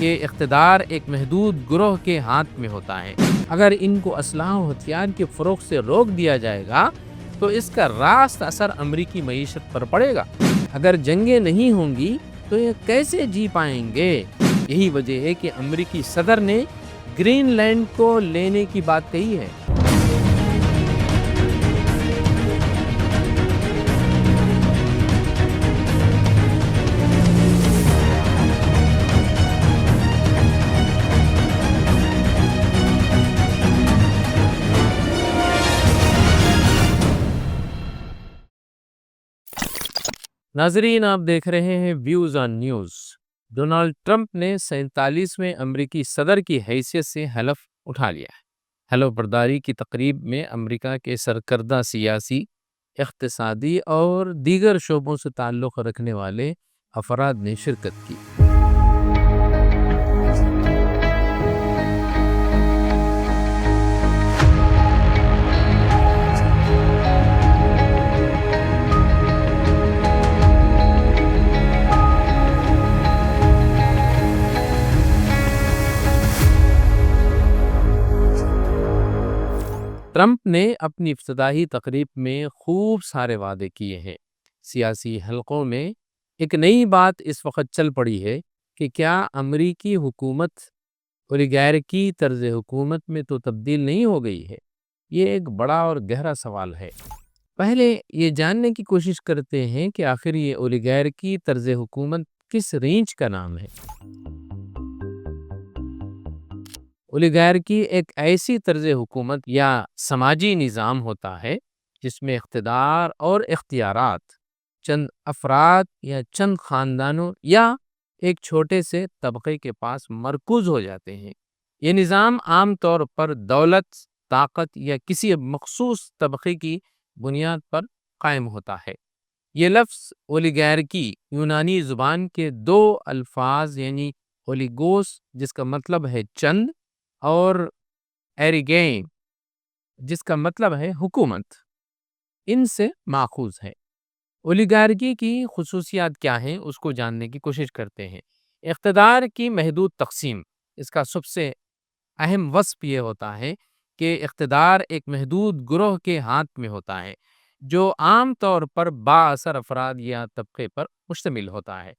کہ اقتدار ایک محدود گروہ کے ہاتھ میں ہوتا ہے۔ اگر ان کو اسلحہ و ہتھیار کے فروغ سے روک دیا جائے گا تو اس کا راست اثر امریکی معیشت پر پڑے گا۔ اگر جنگیں نہیں ہوں گی تو یہ کیسے جی پائیں گے؟ یہی وجہ ہے کہ امریکی صدر نے گرین لینڈ کو لینے کی بات کہی ہے۔ ناظرین، آپ دیکھ رہے ہیں views on news. Donald Trump نے 47ویں امریکی صدر کی حیثیت سے حلف اٹھا لیا ہے۔ حلف برداری کی تقریب میں امریکہ کے سرکردہ سیاسی، اقتصادی اور دیگر شعبوں سے تعلق رکھنے والے افراد نے شرکت کی۔ ٹرمپ نے اپنی افتتاحی تقریب میں خوب سارے وعدے کیے ہیں۔ سیاسی حلقوں میں ایک نئی بات اس وقت چل پڑی ہے کہ کیا امریکی حکومت اولیگارکی طرز حکومت میں تو تبدیل نہیں ہو گئی ہے؟ یہ ایک بڑا اور گہرا سوال ہے۔ پہلے یہ جاننے کی کوشش کرتے ہیں کہ آخر یہ اولیگارکی طرز حکومت کس رینج کا نام ہے۔ اولیگارکی ایک ایسی طرز حکومت یا سماجی نظام ہوتا ہے جس میں اقتدار اور اختیارات چند افراد یا چند خاندانوں یا ایک چھوٹے سے طبقے کے پاس مرکوز ہو جاتے ہیں۔ یہ نظام عام طور پر دولت، طاقت یا کسی مخصوص طبقے کی بنیاد پر قائم ہوتا ہے۔ یہ لفظ اولیگارکی یونانی زبان کے دو الفاظ یعنی اولیگوس جس کا مطلب ہے چند اور ایریگین جس کا مطلب ہے حکومت، ان سے ماخوذ ہے۔ اولیگارکی کی خصوصیات کیا ہیں اس کو جاننے کی کوشش کرتے ہیں۔ اقتدار کی محدود تقسیم، اس کا سب سے اہم وصف یہ ہوتا ہے کہ اقتدار ایک محدود گروہ کے ہاتھ میں ہوتا ہے جو عام طور پر بااثر افراد یا طبقے پر مشتمل ہوتا ہے۔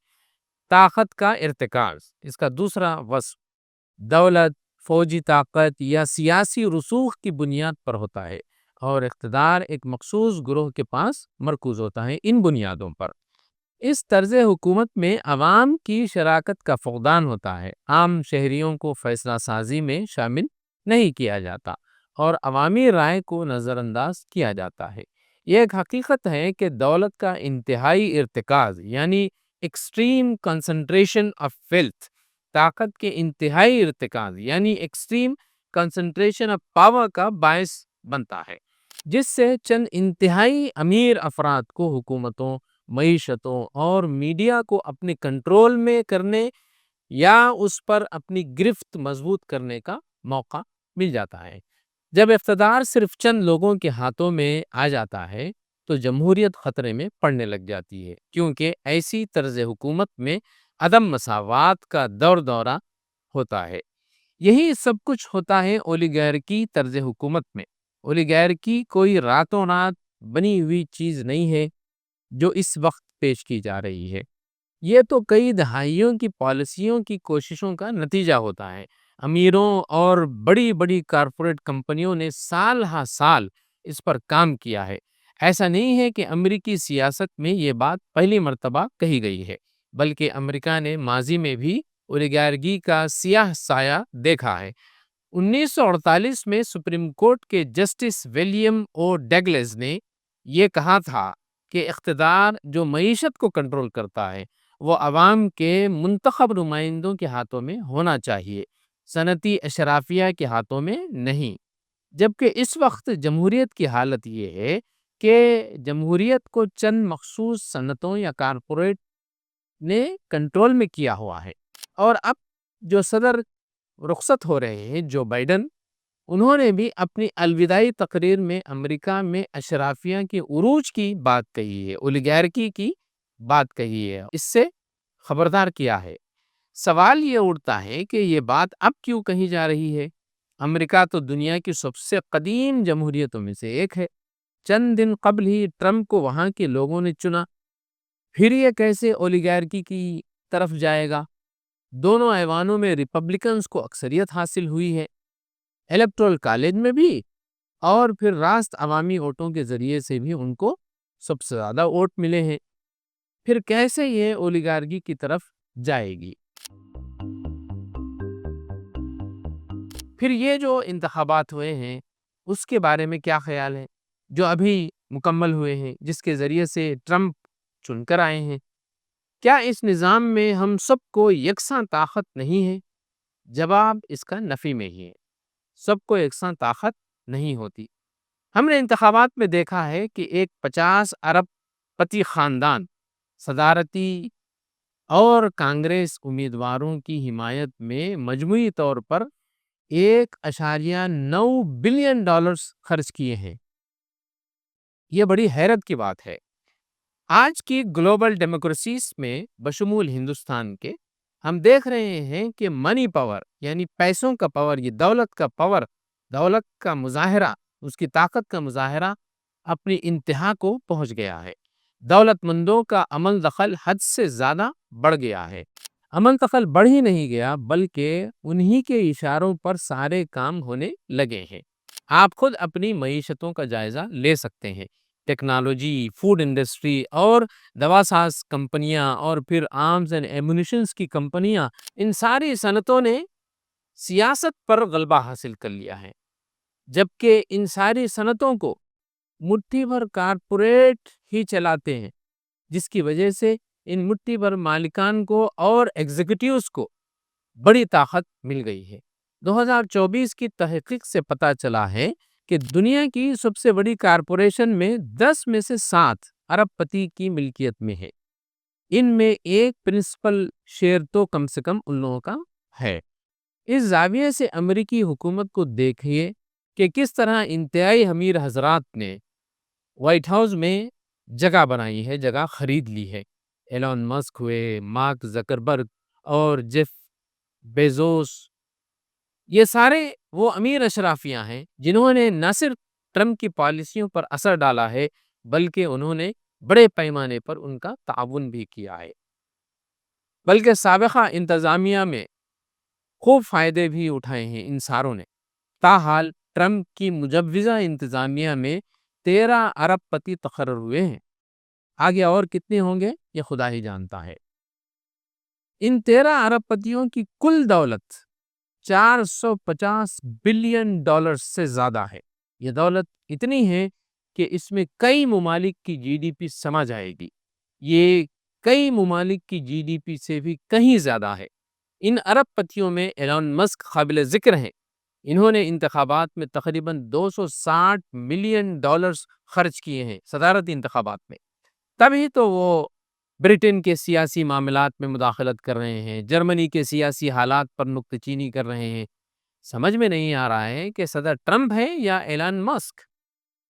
طاقت کا ارتکاز، اس کا دوسرا وصف دولت، فوجی طاقت یا سیاسی رسوخ کی بنیاد پر ہوتا ہے، اور اقتدار ایک مخصوص گروہ کے پاس مرکوز ہوتا ہے ان بنیادوں پر۔ اس طرز حکومت میں عوام کی شراکت کا فقدان ہوتا ہے۔ عام شہریوں کو فیصلہ سازی میں شامل نہیں کیا جاتا اور عوامی رائے کو نظر انداز کیا جاتا ہے۔ یہ ایک حقیقت ہے کہ دولت کا انتہائی ارتکاز یعنی ایکسٹریم کنسنٹریشن آف ویلتھ، طاقت کے انتہائی ارتکاز یعنی ایکسٹریم کنسنٹریشن آف پاور کا باعث بنتا ہے، جس سے چند انتہائی امیر افراد کو حکومتوں، معیشتوں اور میڈیا کو اپنے کنٹرول میں کرنے یا اس پر اپنی گرفت مضبوط کرنے کا موقع مل جاتا ہے۔ جب اقتدار صرف چند لوگوں کے ہاتھوں میں آ جاتا ہے تو جمہوریت خطرے میں پڑنے لگ جاتی ہے، کیونکہ ایسی طرز حکومت میں عدم مساوات کا دور دورہ ہوتا ہے۔ یہی سب کچھ ہوتا ہے اولیگارکی طرز حکومت میں۔ اولیگارکی کوئی راتوں رات بنی ہوئی چیز نہیں ہے جو اس وقت پیش کی جا رہی ہے۔ یہ تو کئی دہائیوں کی پالیسیوں کی کوششوں کا نتیجہ ہوتا ہے۔ امیروں اور بڑی بڑی کارپوریٹ کمپنیوں نے سال ہا سال اس پر کام کیا ہے۔ ایسا نہیں ہے کہ امریکی سیاست میں یہ بات پہلی مرتبہ کہی گئی ہے، بلکہ امریکہ نے ماضی میں بھی اولیگارکی کا سیاہ سایہ دیکھا ہے۔ 1948 میں سپریم کورٹ کے جسٹس ولیم او ڈگلس نے یہ کہا تھا کہ اقتدار جو معیشت کو کنٹرول کرتا ہے وہ عوام کے منتخب نمائندوں کے ہاتھوں میں ہونا چاہیے، صنعتی اشرافیہ کے ہاتھوں میں نہیں۔ جبکہ اس وقت جمہوریت کی حالت یہ ہے کہ جمہوریت کو چند مخصوص صنعتوں یا کارپوریٹ نے کنٹرول میں کیا ہوا ہے۔ اور اب جو صدر رخصت ہو رہے ہیں جو بائیڈن، انہوں نے بھی اپنی الوداعی تقریر میں امریکہ میں اشرافیہ کے عروج کی بات کہی ہے، اولیگارکی کی بات کہی ہے، اس سے خبردار کیا ہے۔ سوال یہ اٹھتا ہے کہ یہ بات اب کیوں کہی جا رہی ہے؟ امریکہ تو دنیا کی سب سے قدیم جمہوریتوں میں سے ایک ہے۔ چند دن قبل ہی ٹرمپ کو وہاں کے لوگوں نے چنا، پھر یہ کیسے اولیگارکی کی طرف جائے گا؟ دونوں ایوانوں میں ریپبلکنز کو اکثریت حاصل ہوئی ہے، الیکٹورل کالج میں بھی، اور پھر راست عوامی ووٹوں کے ذریعے سے بھی ان کو سب سے زیادہ ووٹ ملے ہیں۔ پھر کیسے یہ اولیگارکی کی طرف جائے گی؟ پھر یہ جو انتخابات ہوئے ہیں اس کے بارے میں کیا خیال ہے، جو ابھی مکمل ہوئے ہیں، جس کے ذریعے سے ٹرمپ چن کر آئے ہیں؟ کیا اس نظام میں ہم سب کو یکساں طاقت نہیں ہے؟ جواب اس کا نفی میں ہی ہے۔ سب کو یکساں طاقت نہیں ہوتی۔ ہم نے انتخابات میں دیکھا ہے کہ ایک 50 ارب پتی خاندان صدارتی اور کانگریس امیدواروں کی حمایت میں مجموعی طور پر 1.9 بلین ڈالرز خرچ کیے ہیں۔ یہ بڑی حیرت کی بات ہے۔ آج کی گلوبل ڈیموکریسیز میں بشمول ہندوستان کے ہم دیکھ رہے ہیں کہ منی پاور، یعنی پیسوں کا پاور، یہ دولت کا پاور، دولت کا مظاہرہ، اس کی طاقت کا مظاہرہ اپنی انتہا کو پہنچ گیا ہے۔ دولت مندوں کا عمل دخل حد سے زیادہ بڑھ گیا ہے۔ عمل دخل بڑھ ہی نہیں گیا بلکہ انہی کے اشاروں پر سارے کام ہونے لگے ہیں۔ آپ خود اپنی معیشتوں کا جائزہ لے سکتے ہیں۔ ٹیکنالوجی، فوڈ انڈسٹری اور دوا ساز کمپنیاں، اور پھر آرمز اینڈ ایمونیشنز کی کمپنیاں، ان ساری صنعتوں نے سیاست پر غلبہ حاصل کر لیا ہے، جبکہ ان ساری صنعتوں کو مٹھی بھر کارپوریٹ ہی چلاتے ہیں، جس کی وجہ سے ان مٹھی بھر مالکان کو اور ایگزیکٹیوز کو بڑی طاقت مل گئی ہے۔ 2024 کی تحقیق سے پتہ چلا ہے کہ دنیا کی سب سے بڑی کارپوریشن میں 10 میں سے 7 ارب پتی کی ملکیت میں ہے۔ ان میں ایک پرنسپل شیئر تو کم سے کم ان لوگوں کا ہے۔ اس زاویے سے امریکی حکومت کو دیکھیے کہ کس طرح انتہائی امیر حضرات نے وائٹ ہاؤس میں جگہ بنائی ہے، جگہ خرید لی ہے۔ ایلون مسک ہوئے، مارک زکربرگ اور جیف بیزوس، یہ سارے وہ امیر اشرافیاں ہیں جنہوں نے نہ صرف ٹرمپ کی پالیسیوں پر اثر ڈالا ہے بلکہ انہوں نے بڑے پیمانے پر ان کا تعاون بھی کیا ہے، بلکہ سابقہ انتظامیہ میں خوب فائدے بھی اٹھائے ہیں ان ساروں نے۔ تاحال ٹرمپ کی مجوزہ انتظامیہ میں 13 ارب پتی تقرر ہوئے ہیں۔ آگے اور کتنے ہوں گے یہ خدا ہی جانتا ہے۔ ان 13 ارب پتیوں کی کل دولت 450 بلین ڈالر سے زیادہ ہے۔ یہ دولت اتنی ہے کہ اس میں کئی ممالک کی جی ڈی پی سما جائے گی۔ یہ کئی ممالک کی جی ڈی پی سے بھی کہیں زیادہ ہے۔ ان ارب پتیوں میں ایلون مسک قابل ذکر ہیں۔ انہوں نے انتخابات میں تقریباً 260 ملین ڈالرز خرچ کیے ہیں، صدارتی انتخابات میں۔ تبھی تو وہ برٹن کے سیاسی معاملات میں مداخلت کر رہے ہیں، جرمنی کے سیاسی حالات پر نکتہ چینی کر رہے ہیں۔ سمجھ میں نہیں آ رہا ہے کہ صدر ٹرمپ ہے یا ایلن مسک۔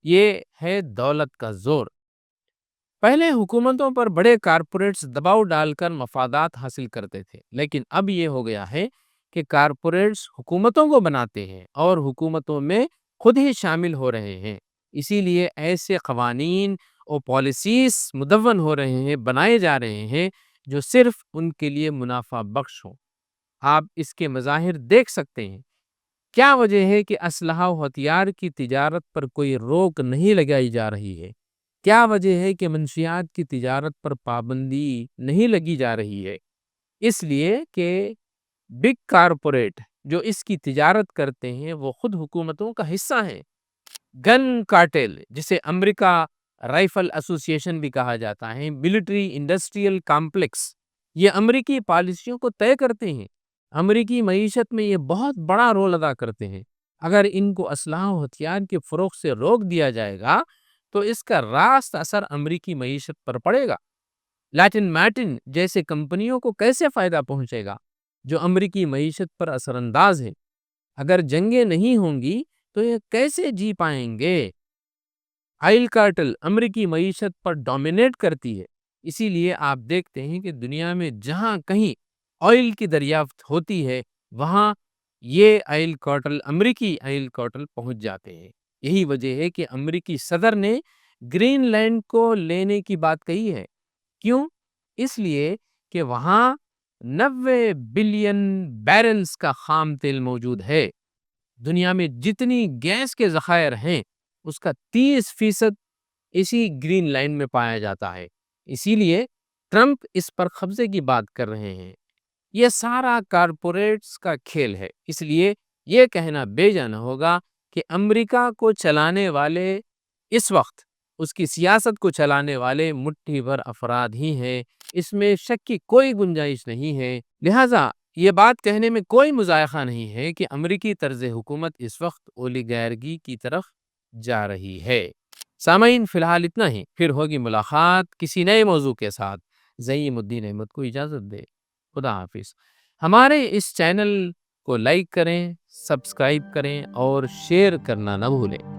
یہ ہے دولت کا زور۔ پہلے حکومتوں پر بڑے کارپوریٹس دباؤ ڈال کر مفادات حاصل کرتے تھے، لیکن اب یہ ہو گیا ہے کہ کارپوریٹس حکومتوں کو بناتے ہیں اور حکومتوں میں خود ہی شامل ہو رہے ہیں۔ اسی لیے ایسے قوانین اور پالیسیز مدون ہو رہے ہیں، بنائے جا رہے ہیں جو صرف ان کے لیے منافع بخش ہوں۔ آپ اس کے مظاہر دیکھ سکتے ہیں۔ کیا وجہ ہے کہ اسلحہ و ہتھیار کی تجارت پر کوئی روک نہیں لگائی جا رہی ہے؟ کیا وجہ ہے کہ منشیات کی تجارت پر پابندی نہیں لگی جا رہی ہے؟ اس لیے کہ بگ کارپوریٹ جو اس کی تجارت کرتے ہیں وہ خود حکومتوں کا حصہ ہیں۔ گن کارٹیل، جسے امریکہ رائفل ایسوسی ایشن بھی کہا جاتا ہے، ملٹری انڈسٹریل کمپلیکس، یہ امریکی پالیسیوں کو طے کرتے ہیں، امریکی معیشت میں یہ بہت بڑا رول ادا کرتے ہیں۔ اگر ان کو اسلحہ و ہتھیار کے فروغ سے روک دیا جائے گا تو اس کا راست اثر امریکی معیشت پر پڑے گا۔ لاٹن مارٹن جیسے کمپنیوں کو کیسے فائدہ پہنچے گا جو امریکی معیشت پر اثر انداز ہے؟ اگر جنگیں نہیں ہوں گی تو یہ کیسے جی پائیں گے؟ آئل کارٹل امریکی معیشت پر ڈومینیٹ کرتی ہے۔ اسی لیے آپ دیکھتے ہیں کہ دنیا میں جہاں کہیں آئل کی دریافت ہوتی ہے، وہاں یہ آئل کارٹل، امریکی آئل کارٹل پہنچ جاتے ہیں۔ یہی وجہ ہے کہ امریکی صدر نے گرین لینڈ کو لینے کی بات کہی ہے۔ کیوں؟ اس لیے کہ وہاں 90 بلین بیرلز کا خام تیل موجود ہے۔ دنیا میں جتنی گیس کے ذخائر ہیں اس کا 30% اسی گرین لینڈ میں پایا جاتا ہے۔ اسی لیے ٹرمپ اس پر قبضے کی بات کر رہے ہیں۔ یہ سارا کارپوریٹس کا کھیل ہے۔ اس لیے یہ کہنا بے جا نہ ہوگا کہ امریکہ کو چلانے والے اس وقت، اس کی سیاست کو چلانے والے مٹھی بھر افراد ہی ہیں۔ اس میں شک کی کوئی گنجائش نہیں ہے۔ لہٰذا یہ بات کہنے میں کوئی مضائقہ نہیں ہے کہ امریکی طرز حکومت اس وقت اولیگارکی کی طرف جا رہی ہے۔ سامعین، فی الحال اتنا ہی، پھر ہوگی ملاقات کسی نئے موضوع کے ساتھ۔ زعیم الدین احمد کو اجازت دے، خدا حافظ۔ ہمارے اس چینل کو لائک کریں، سبسکرائب کریں اور شیئر کرنا نہ بھولیں۔